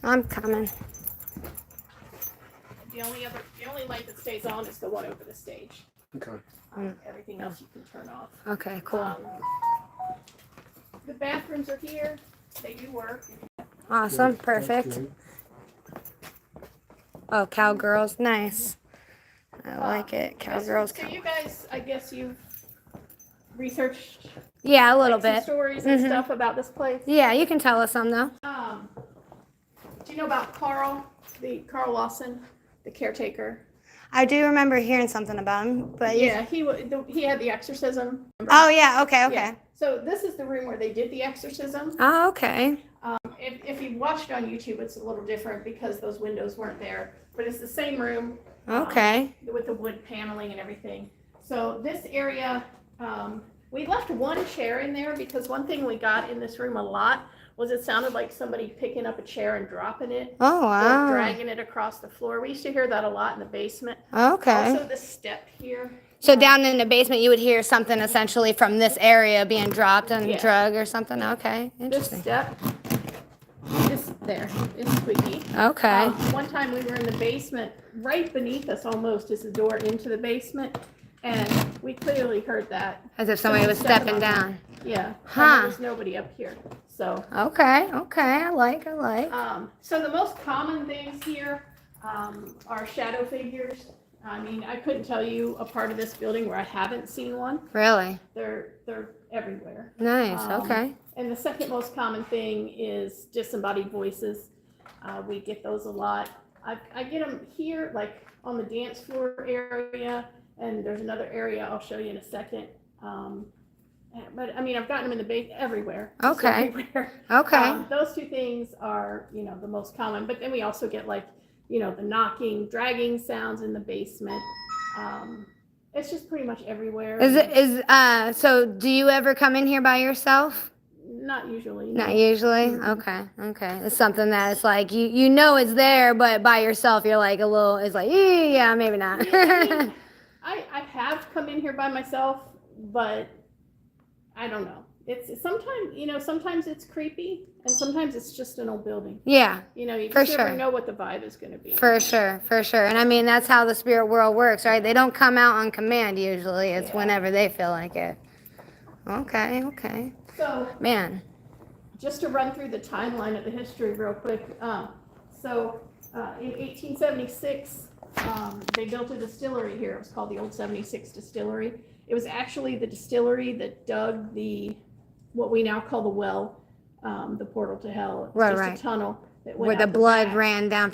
I'm coming. The only light that stays on is the one over the stage. Okay. Everything else you can turn off. Okay, cool. The bathrooms are here. They do work. Awesome, That's perfect. good. Oh, cowgirls, nice. I like it. Cowgirls. So you guys, I guess you've researched Yeah, a little some bit. stories and stuff about this place. Yeah, you can tell us some though. Do you know about Carl Lawson, the caretaker? I do remember hearing something about him, but Yeah, he had the exorcism. Remember? Oh yeah, okay. Yeah. So this is the room where they did the exorcism. Oh, okay. If you watched on YouTube, it's a little different because those windows weren't there, but it's the same room. Okay. With the wood paneling and everything. So this area, we left one chair in there because one thing we got in this room a lot was it sounded like somebody picking up a chair and dropping it. Oh wow. Or dragging it across the floor. We used to hear that a lot in the basement. Okay. Also the step here. So down in the basement, you would hear something essentially from this area being dropped and Yeah. drug or something. Okay, This interesting. step is there. It's squeaky. Okay. One time we were in the basement, right beneath us almost is the door into the basement, and we clearly heard that. As if somebody was stepping on down. that. Yeah. Huh. And there was nobody up here. So. Okay. I like. So the most common things here are shadow figures. I mean, I couldn't tell you a part of this building where I haven't seen one. Really? They're everywhere. Nice. Okay. And the second most common thing is disembodied voices. We get those a lot. I get them here, like on the dance floor area, and there's another area I'll show you in a second. But I mean, I've gotten them in the base everywhere. just Okay. Everywhere. Okay. Those two things are, the most common. But then we also get like, the knocking, dragging sounds in the basement. It's just pretty much everywhere. So do you ever come in here by yourself? Not usually. Not no. usually? Okay. It's something that it's like you know it's there, but by yourself you're like it's like, yeah, maybe not. Yeah, I have come in here by myself, but I don't know. It's sometimes it's creepy and sometimes it's just an old building. Yeah. You For just never sure. know what the vibe is going to be. For sure. And I mean, that's how the spirit world works, right? They don't come out on command usually. It's whenever they feel like it. Okay. So, Man. just to run through the timeline of the history real quick. In 1876, they built a distillery here. It was called the Old 76 Distillery. It was actually the distillery that dug what we now call the well, the portal to hell. It was just a tunnel that went Where the out blood back. ran down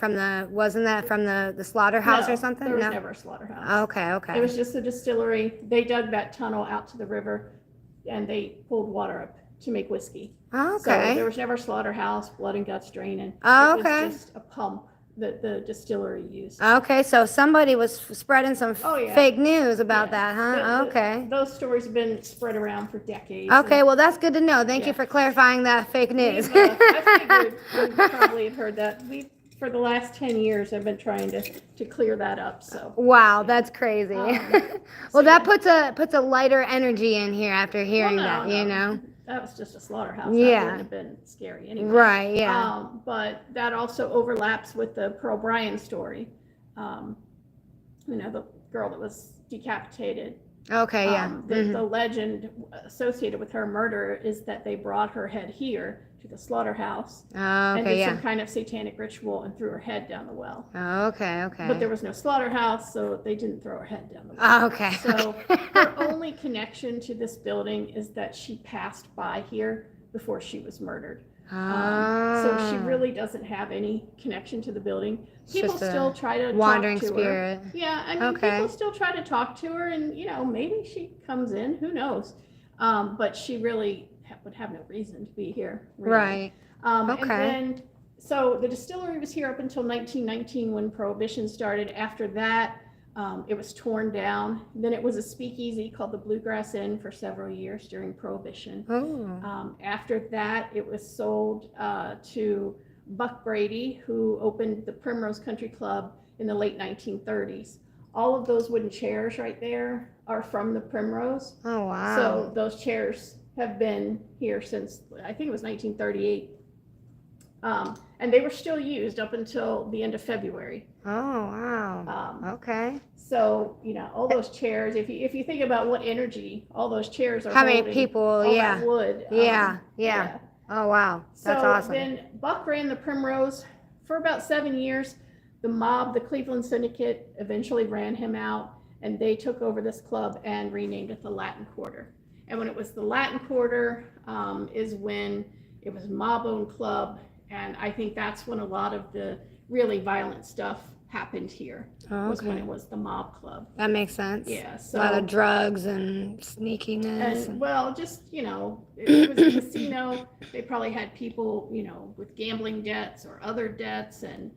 wasn't that from the slaughterhouse No, or something? There was No. never a slaughterhouse. Okay. It was just a distillery. They dug that tunnel out to the river and they pulled water up to make whiskey. So there was never a slaughterhouse, blood and guts draining. It was just a pump that the distillery used. Okay, so somebody was spreading some fake news about that, huh? Okay. Those stories have been spread around for decades. Okay, well that's good to know. Thank you for clarifying that fake news. I figured you probably have heard that. For the last 10 years, I've been trying to clear that up. So. Wow, that's crazy. Well, that puts a lighter energy in here after hearing that, you know. That was just a slaughterhouse. Yeah. That wouldn't have been scary anyway. Right, yeah. But that also overlaps with the Pearl Bryan story. The girl that was decapitated. Okay, yeah. The legend associated with her murder is that they brought her head here to the slaughterhouse and did some kind of satanic ritual and threw her head down the well. Okay. But there was no slaughterhouse, so they didn't throw her head down the well. Okay. So her only connection to this building is that she passed by here before she was murdered. So she really doesn't have any connection to the building. People still try to wandering talk to spirit. her. Yeah, I mean, people still try to talk to her, and maybe she comes in. Who knows? But she really would have no reason to be here. Really. Right. And then, so the distillery was here up until 1919 when Prohibition started. After that, it was torn down. Then it was a speakeasy called the Bluegrass Inn for several years during Prohibition. After that, it was sold to Buck Brady, who opened the Primrose Country Club in the late 1930s. All of those wooden chairs right there are from the Primrose. Oh, wow. So those chairs have been here since, I think it was 1938. And they were still used up until the end of February. Oh, wow. Okay. So, you know, all those chairs, if you think about what energy all those chairs are How many holding, people, all yeah. that wood. Yeah. Oh, wow. That's so awesome. then Buck ran the Primrose for about 7 years. The mob, the Cleveland Syndicate, eventually ran him out, and they took over this club and renamed it the Latin Quarter. And when it was the Latin Quarter is when it was a mob-owned club, and I think that's when a lot of the really violent stuff happened here. Oh, was when okay. it was the mob club. That makes sense. Yeah, A lot of drugs and sneakiness. and well, just, you know, it was a casino. They probably had people, you know, with gambling debts or other debts, and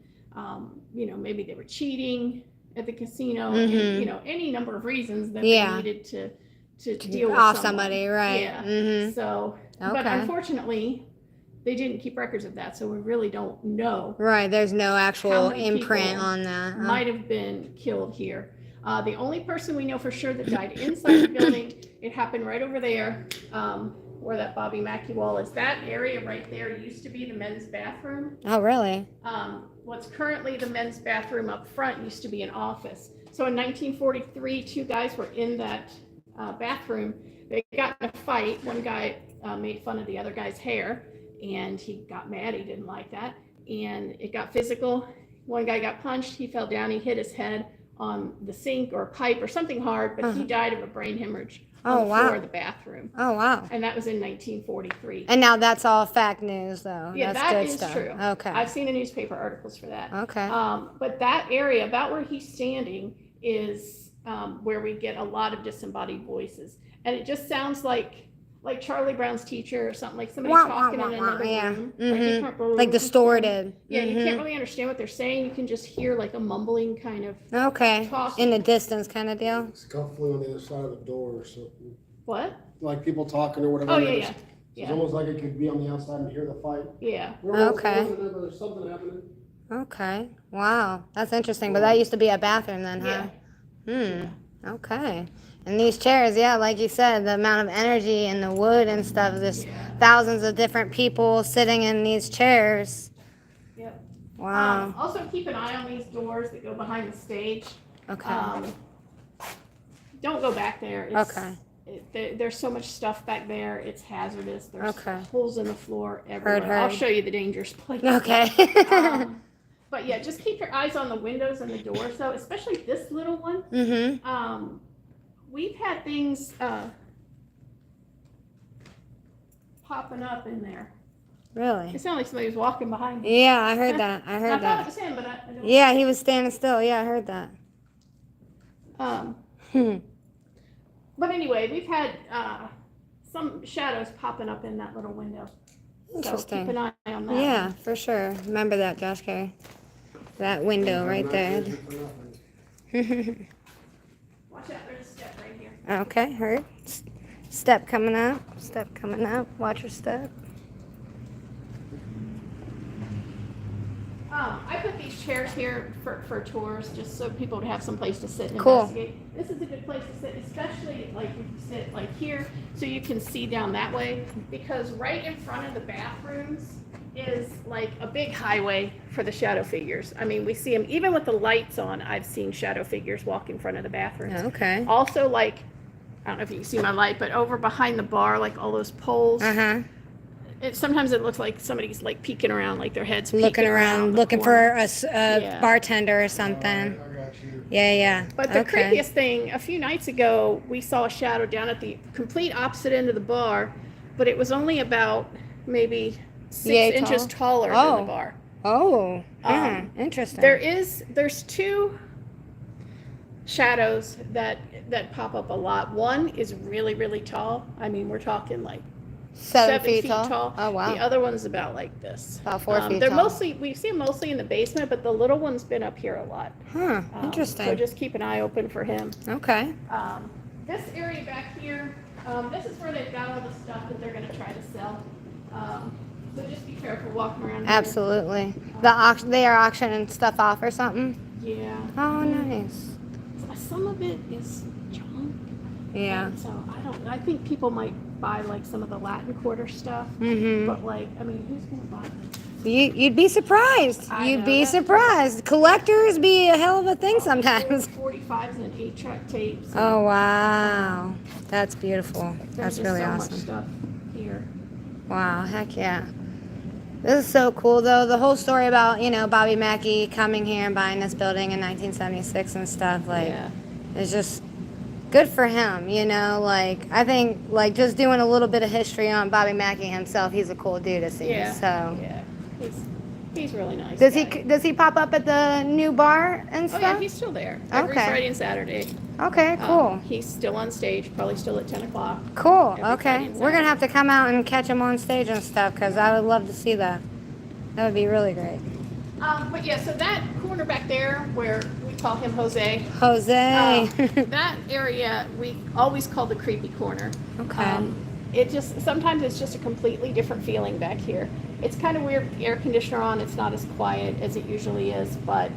you know, maybe they were cheating at the casino, and, you know, any number of reasons that they needed to deal with somebody, right? Yeah. So, but unfortunately, they didn't keep records of that, so we really don't know. Right, there's no actual how many imprint people on that. might have been killed here. The only person we know for sure that died inside the building, it happened right over there, where that Bobby Mackey wall is. That area right there used to be the men's bathroom. Oh, really? What's currently the men's bathroom up front used to be an office. So in 1943, 2 guys were in that bathroom. They got in a fight. One guy made fun of the other guy's hair, and he got mad. He didn't like that, and it got physical. One guy got punched. He fell down. He hit his head on the sink or pipe or something hard, but he died of a brain hemorrhage on the floor of the bathroom. Oh, wow. And that was in 1943. And now that's all fact news, though. Yeah, that's that good is stuff. true. Okay. I've seen the newspaper articles for that. Okay. But that area, about where he's standing, is where we get a lot of disembodied voices. And it just sounds like Charlie Brown's teacher or something, like somebody talking in another room. Like distorted. Yeah, you can't really understand what they're saying. You can just hear like a mumbling kind of talking. In the distance kind of deal. Scuffling on the other side of the door or something. What? Like people talking or whatever. Oh, yeah. It's almost like it could be on the outside and hear the fight. Yeah. Okay. There's something happening. Okay. Wow. That's interesting. But that used to be a bathroom then, huh? Yeah. Okay. And these chairs, yeah, like you said, the amount of energy and the wood and stuff, there's thousands of different people sitting in these chairs. Yep. Wow. Also keep an eye on these doors that go behind the stage. Okay. Don't go back there. There's so much stuff back there. It's hazardous. There's holes in the floor everywhere. Heard. I'll show you the dangerous place. Okay. But yeah, just keep your eyes on the windows and the doors, though, especially this little one. We've had things popping up in there. Really? It sounded like somebody was walking behind me. Yeah, I heard that. I thought it was him, but I don't. Yeah, he was standing still. Yeah, I heard that. But anyway, we've had some shadows popping up in that little window. Interesting. So keep an eye on that. Yeah, for sure. Remember that, Josh Carey. That window right there. Watch out, there's a step right here. Okay, heard. Step coming up. Step coming up. Watch your step. I put these chairs here for tours, just so people would have some place to sit and Cool. investigate. This is a good place to sit, especially like if you sit like here, so you can see down that way, because right in front of the bathrooms is like a big highway for the shadow figures. I mean, we see them even with the lights on. I've seen shadow figures walk in front of the bathrooms. Okay. Also, like, I don't know if you can see my light, but over behind the bar, like all those poles. Sometimes it looks like somebody's like peeking around, like their head's Looking around, looking for a Yeah. bartender or something. I got you. Yeah. But the creepiest thing, a few nights ago, we saw a shadow down at the complete opposite end of the bar, but it was only about maybe 6 inches taller than the bar. Oh, interesting. There's 2 shadows that pop up a lot. One is really, really tall. I mean, we're talking like 7 feet tall. Oh, wow. The other one's about like this. About 4 feet They're tall. we see them mostly in the basement, but the little one's been up here a lot. Interesting. So just keep an eye open for him. Okay. This area back here, this is where they've got all the stuff that they're going to try to sell. So just be careful walking around here. Absolutely. They are auctioning stuff off or something? Yeah. Oh, nice. Some of it is junk. Yeah. So I think people might buy like some of the Latin Quarter stuff. But like, I mean, who's going to buy You'd be surprised. I You'd know, be that's surprised. Collectors be a hell of a thing sometimes. 45s and 8-track tapes. Oh wow, that's beautiful. There's That's just really so awesome. much stuff here. Wow, heck yeah. This is so cool though. The whole story about, Bobby Mackey coming here and buying this building in 1976 and stuff, like, Yeah. it's just good for him, like, I think, like, just doing a little bit of history on Bobby Mackey himself, he's a cool dude to see, Yeah. so. Yeah. He's really nice. Does he pop up at the new bar and Oh stuff? yeah, he's still there. Every Okay. Friday and Saturday. Okay, cool. He's still on stage, probably still at 10 o'clock. Cool, every Friday okay. and We're going to have Saturday. to come out and catch him on stage and stuff, because I would love to see that. That would be really great. But yeah, so that corner back there where we call him Jose, Jose. that area we always call the creepy corner. Okay. Sometimes it's just a completely different feeling back here. It's kind of weird, air conditioner on, it's not as quiet as it usually is, but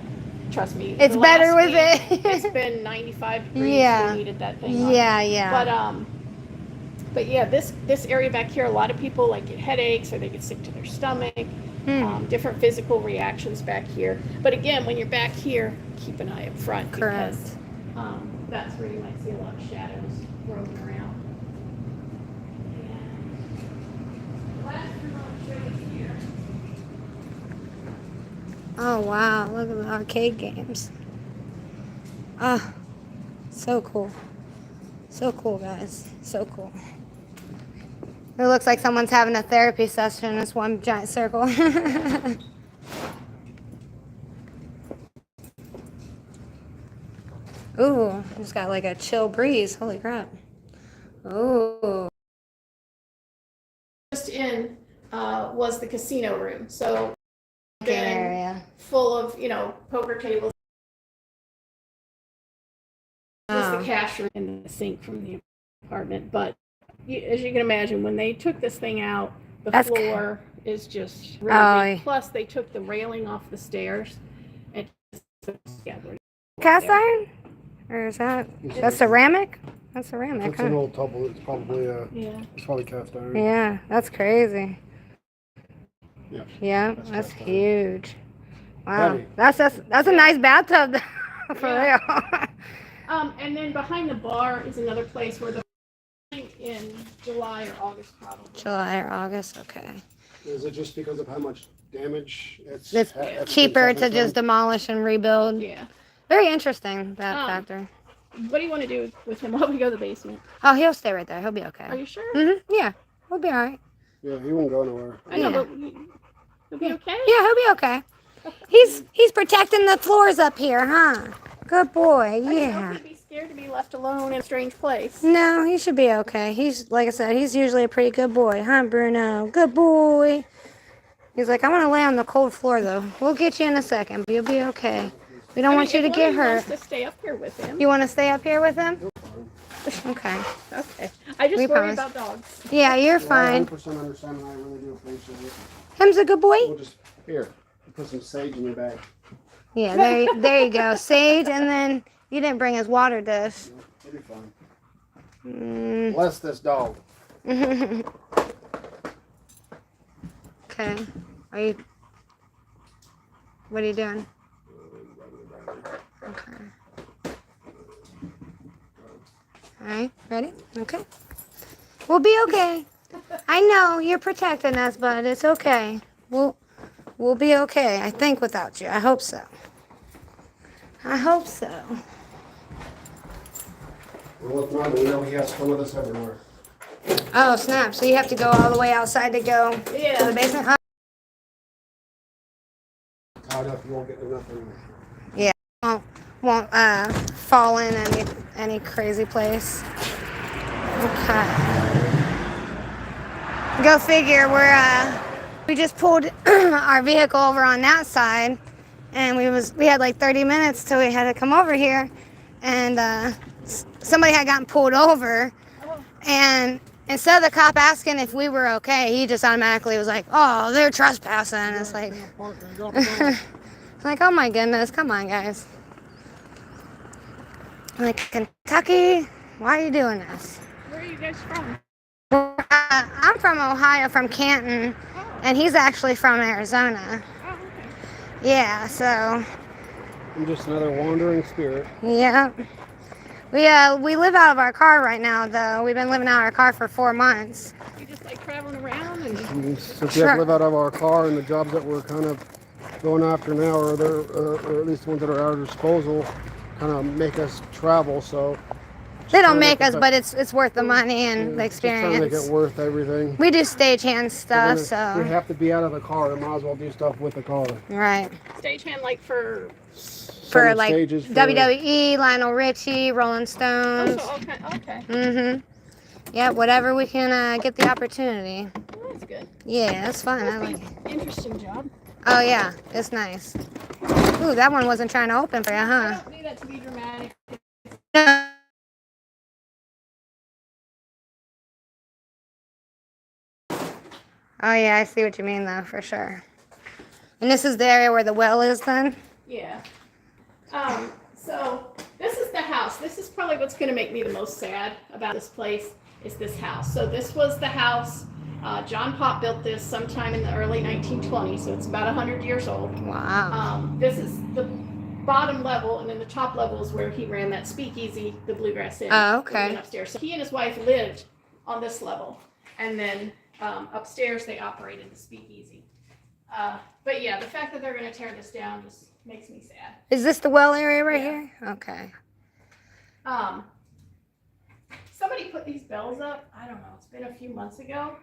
trust me. It's the better last with week, it. It's been 95 degrees. Yeah. We needed that thing on. Yeah. But yeah, this area back here, a lot of people like get headaches or they get sick to their stomach. Different physical reactions back here. But again, when you're back here, keep an eye up front. Correct. Because that's where you might see a lot of shadows roaming around. And the last room I'll show you here. Oh, wow. Look at the arcade games. Ah, so cool. So cool, guys. So cool. It looks like someone's having a therapy session in this one giant circle. Ooh, just got like a chill breeze. Holy crap. Ooh. Just in was the casino room. So then Area. full of, poker tables. Was the cash room and the sink from the apartment. But as you can imagine, when they took this thing out, the floor is just really big. Plus, they took the railing off the stairs. And Cast iron? Or is that's ceramic? That's ceramic, It's an old tubble. It's probably it's probably cast iron. Yeah, that's crazy. Yeah. Yeah, That's that's cast iron. huge. Wow, Heavy. that's a nice bathtub for real. And then behind the bar is another place where the in July or August probably. July or August, okay. Is it just because of how much damage It's been cheaper to suffered just from? demolish and rebuild. Yeah. Very interesting, that factor. What do you want to do with him while we go to the basement? Oh, he'll stay right there. He'll be okay. Are you sure? Yeah, we'll be all right. Yeah, he won't go nowhere. I know, Yeah. but he'll be okay? Yeah, he'll be okay. He's protecting the floors up here, huh? Good boy, I don't know yeah. if he'd be scared to be left alone in a strange place. No, he should be okay. He's, like I said, he's usually a pretty good boy, huh, Bruno? Good boy. He's like, I want to lay on the cold floor, though. We'll get you in a second, but you'll be okay. We don't want you to if get one of hurt. wants to stay up here with him. You want to stay up here with him? Okay. Okay. I just We worry promise. about dogs. Yeah, you're Well, I fine. 100% understand, and I really do appreciate it. Him's a good boy? We'll just here put some sage in your bag. Yeah, there you go. Sage, and then you didn't bring his water dish. You'll be fine. Mm. Bless this dog. Okay. What are you doing? Okay. All right, ready? Okay. We'll be okay. I know you're protecting us, but it's okay. We'll be okay. I think without you. I hope so. I hope so. Well, if not, we know he has fun with us everywhere. Oh, snap. So you have to go all the way outside to go to the basement? Oh. Tied up, you won't get nothing. Won't fall in any crazy place. Okay. Go figure. We just pulled our vehicle over on that side, and we had like 30 minutes till we had to come over here, and somebody had gotten pulled over, and instead of the cop asking if we were okay, he just automatically was like, "Oh, they're trespassing." It's like, like, oh my goodness, come on, guys. I'm like, Kentucky, why are you doing this? Where are you guys from? I'm from Ohio, from Canton, And he's actually from Arizona. Oh, okay. Yeah, so, I'm just another wandering spirit. yeah. We live out of our car right now, though. We've been living out of our car for 4 months. You just like traveling around and. And since we have to live out of our car, and the jobs that we're kind of going after now, or at least the ones that are at our disposal, kind of make us travel. So They don't make us, but it's worth the money and the just trying to make experience. it worth everything. We do stagehand stuff, We so. have to be out of the car. We might as well do stuff with the car. Right. Stagehand like for. For like stages for WWE, Lionel Richie, Rolling Stones. Oh, so okay. Mm-hmm. Yeah, whatever we can get the opportunity. Well, that's good. Yeah, that's fun. I like it. Interesting job. Oh, yeah, it's nice. Ooh, that one wasn't trying to open for you, I huh? don't need that to be dramatic. Oh, yeah, I see what you mean, though, for sure. And this is the area where the well is, then? Yeah. So this is the house. This is probably what's going to make me the most sad about this place is this house. So this was the house. John Pop built this sometime in the early 1920s, so it's about 100 years old. Wow. This is the bottom level, and then the top level is where he ran that speakeasy, the Bluegrass Inn. Oh, okay. Upstairs. So he and his wife lived on this level, and then upstairs they operated the speakeasy. But yeah, the fact that they're going to tear this down just makes me sad. Is this the well area right Yeah. here? Okay. Somebody put these bells up. I don't know. It's been a few months ago.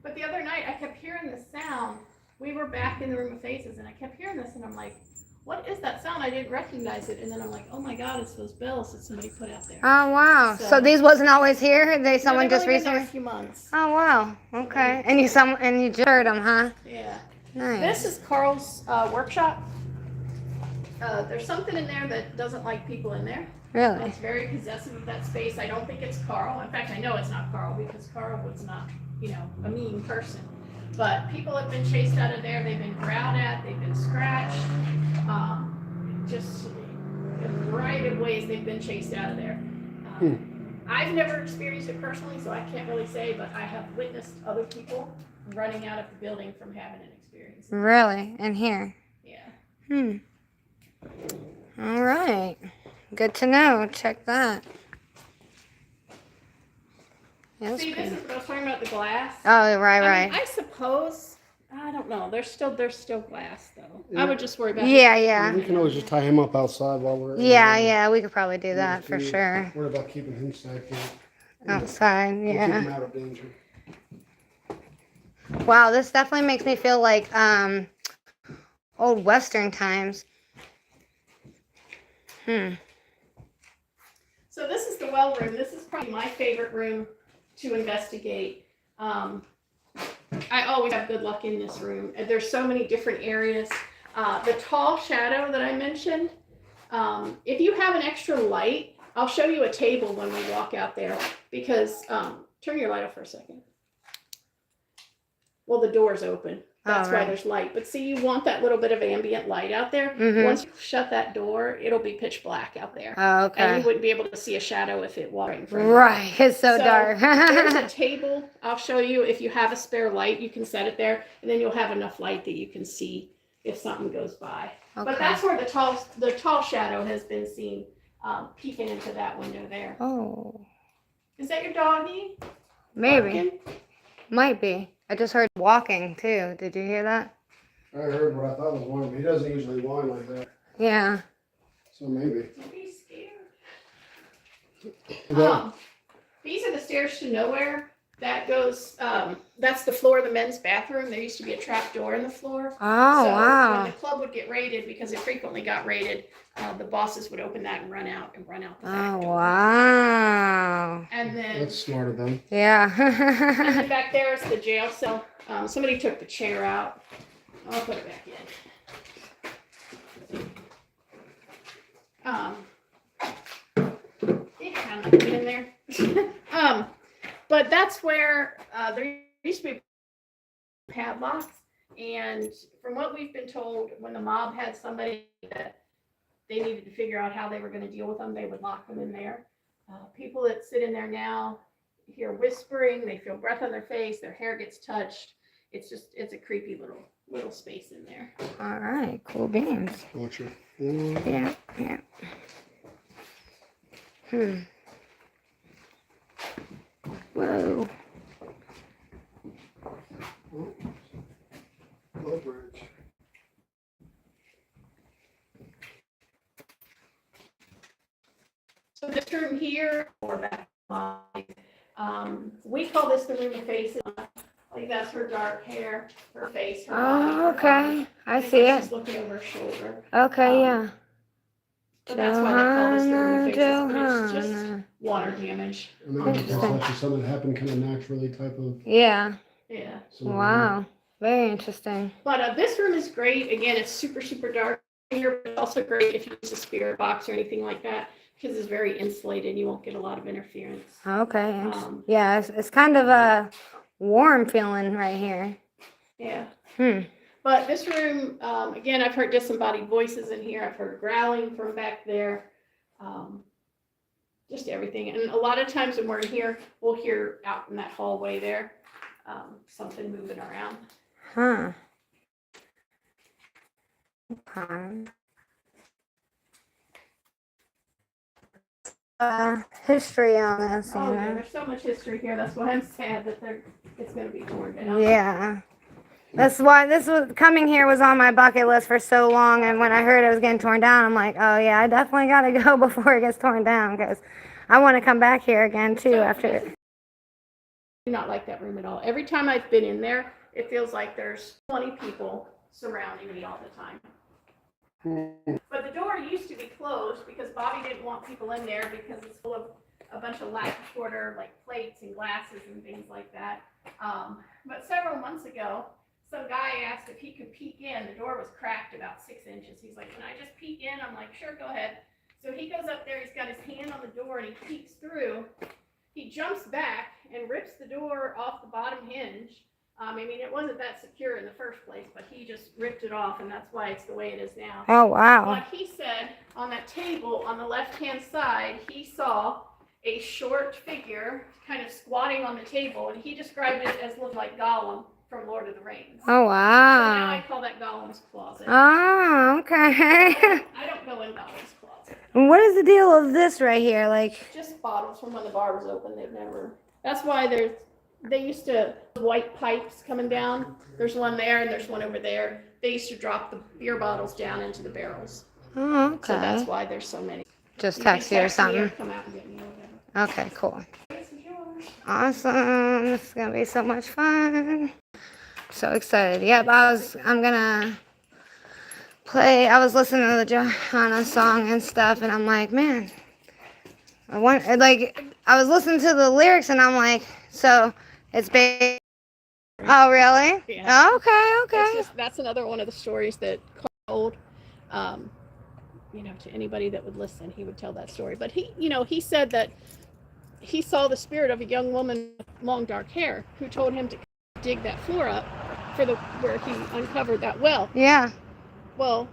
But the other night I kept hearing this sound. We were back in the room of faces and I kept hearing this and I'm like, what is that sound? I didn't recognize it. And then I'm like, oh my God, it's those bells that somebody put out there. Oh, wow. So So- these wasn't always here? Someone they've just only been there recently? a few months. Oh, wow. Okay. And you just heard them, huh? Yeah. Nice. This is Carl's workshop. There's something in there that doesn't like people in there. Really? It's very possessive of that space. I don't think it's Carl. In fact, I know it's not Carl because Carl was not, a mean person. But people have been chased out of there. They've been growled at. They've been scratched. Just in a variety of ways they've been chased out of there. I've never experienced it personally, so I can't really say, but I have witnessed other people running out of the building from having an experience. Really? In here? Yeah. All right. Good to know. Check that. Yeah, See, this is what I was talking about, the glass. Oh, right. I mean, I suppose, I don't know. There's still glass, though. I would just worry about Yeah. We can always just tie him up outside while we're. Yeah, we could probably do that for sure. Worry about keeping him safe. Outside, We'll keep yeah. him out of danger. Wow, this definitely makes me feel like old Western times. So this is the well room. This is probably my favorite room to investigate. I always have good luck in this room. There's so many different areas. The tall shadow that I mentioned, if you have an extra light, I'll show you a table when we walk out there because, turn your light off for a second. Well, the door's open. That's why there's light. But see, you want that little bit of ambient light out there. Once you shut that door, it'll be pitch black out there. Oh, okay. And you wouldn't be able to see a shadow if it was right in front of you. Right, it's so dark. There's a table. I'll show you. If you have a spare light, you can set it there, and then you'll have enough light that you can see if something goes by. Okay. But that's where the tall shadow has been seen peeking into that window there. Oh, Is that your doggy? maybe. Barking? Might be. I just heard walking too. Did you hear that? I heard what I thought was whining, but he doesn't usually whine like that. Yeah. So maybe. Don't be scared. Yeah. These are the stairs to nowhere. That goes, that's the floor of the men's bathroom. There used to be a trap door in the floor. Oh, So wow. when the club would get raided, because it frequently got raided, the bosses would open that and run out the back Oh, door. wow. And then, That's smart of them. and Yeah. then back there is the jail cell. Somebody took the chair out. I'll put it back in. It kind of like in there. But that's where there used to be padlocks. And from what we've been told, when the mob had somebody that they needed to figure out how they were going to deal with them, they would lock them in there. People that sit in there now hear whispering, they feel breath on their face, their hair gets touched, it's a creepy little space in there. All right, cool beans. Gotcha. Yeah, yeah. Whoa. Low bridge. So this room here, or back, we call this the room of faces. Like that's her dark hair, her face, her body. Oh, okay. I And see she's it. looking over her shoulder. Okay, yeah. So that's why they call this the room of faces, but it's just Johanna. water damage. And then it's actually something that happened kind of naturally type of. Yeah. Yeah. scenario. Wow. Very interesting. But this room is great. Again, it's super, super dark here, but it's also great if you use a spirit box or anything like that, because it's very insulated. You won't get a lot of interference. Okay. Yeah, it's kind of a warm feeling right here. Yeah. Hmm. But this room, again, I've heard disembodied voices in here. I've heard growling from back there. Just everything. And a lot of times when we're in here, we'll hear out in that hallway there, something moving around. Huh. Okay. History on this, you Oh, yeah, know? there's so much history here. That's why I'm sad that it's going to be torn down. Yeah. That's why coming here was on my bucket list for so long, and when I heard it was getting torn down, I'm like, oh yeah, I definitely got to go before it gets torn down, because I want to come back here again too after it. I do not like that room at all. Every time I've been in there, it feels like there's 20 people surrounding me all the time. But the door used to be closed because Bobby didn't want people in there because it's full of a bunch of lacquer quarter, like plates and glasses and things like that. But several months ago, some guy asked if he could peek in. The door was cracked about 6 inches. He's like, can I just peek in? I'm like, sure, go ahead. So he goes up there, he's got his hand on the door and he peeks through. He jumps back and rips the door off the bottom hinge. I mean, it wasn't that secure in the first place, but he just ripped it off, and that's why it's the way it is now. Oh, wow. Like he said, on that table on the left-hand side, he saw a short figure kind of squatting on the table, and he described it as looking like Gollum from Lord of the Rings. Oh, So now wow. I call that Gollum's closet. Oh, okay. I don't go in Gollum's closet. What is the deal of this right here? Like, Just bottles from when the bar was open. They've never. That's why they used to white pipes coming down. There's one there and there's one over there. They used to drop the beer bottles down into the barrels. oh, So that's okay. why there's so many. Just You can text you or text me something. Come out and get me or whatever. Okay, cool. This is yours. Awesome. This is gonna be so much fun. So excited. Yep, I'm gonna play. I was listening to the Johanna song and stuff, and I'm like, man, I was listening to the lyrics, and I'm like, so it's based. Oh, really? Yeah. Okay. That's another one of the stories that Carl told. To anybody that would listen, he would tell that story. But he said that he saw the spirit of a young woman with long dark hair who told him to dig that floor up where he uncovered that well. Yeah. Well,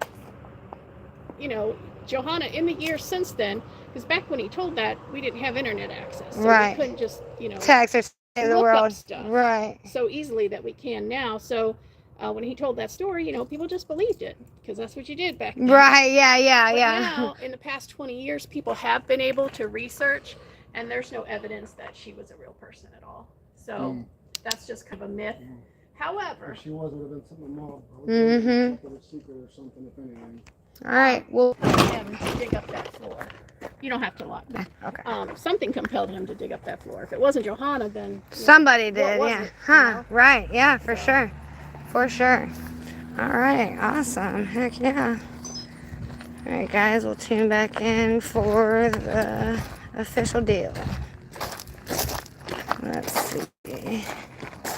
Johanna, in the years since then, because back when he told that, we didn't have internet access. So Right. we couldn't just, Text or say the look up world. stuff. Right. so easily that we can now. So when he told that story, people just believed it because that's what you did back then. Right. Yeah. But Yeah. now, in the past 20 years, people have been able to research, and there's no evidence that she was a real person at all. So that's just kind of a myth. However, If she was, it would have been something more. Mhm. Something secret or something, if anything. All right. Well. compelled him to dig up that floor. You don't have to lock me. Okay. Something compelled him to dig up that floor. If it wasn't Johanna, then Somebody did. was Yeah. it, Huh. Right. Yeah. For sure. For sure. All right. Awesome. Heck yeah. All right, guys. We'll tune back in for the official deal. Let's see.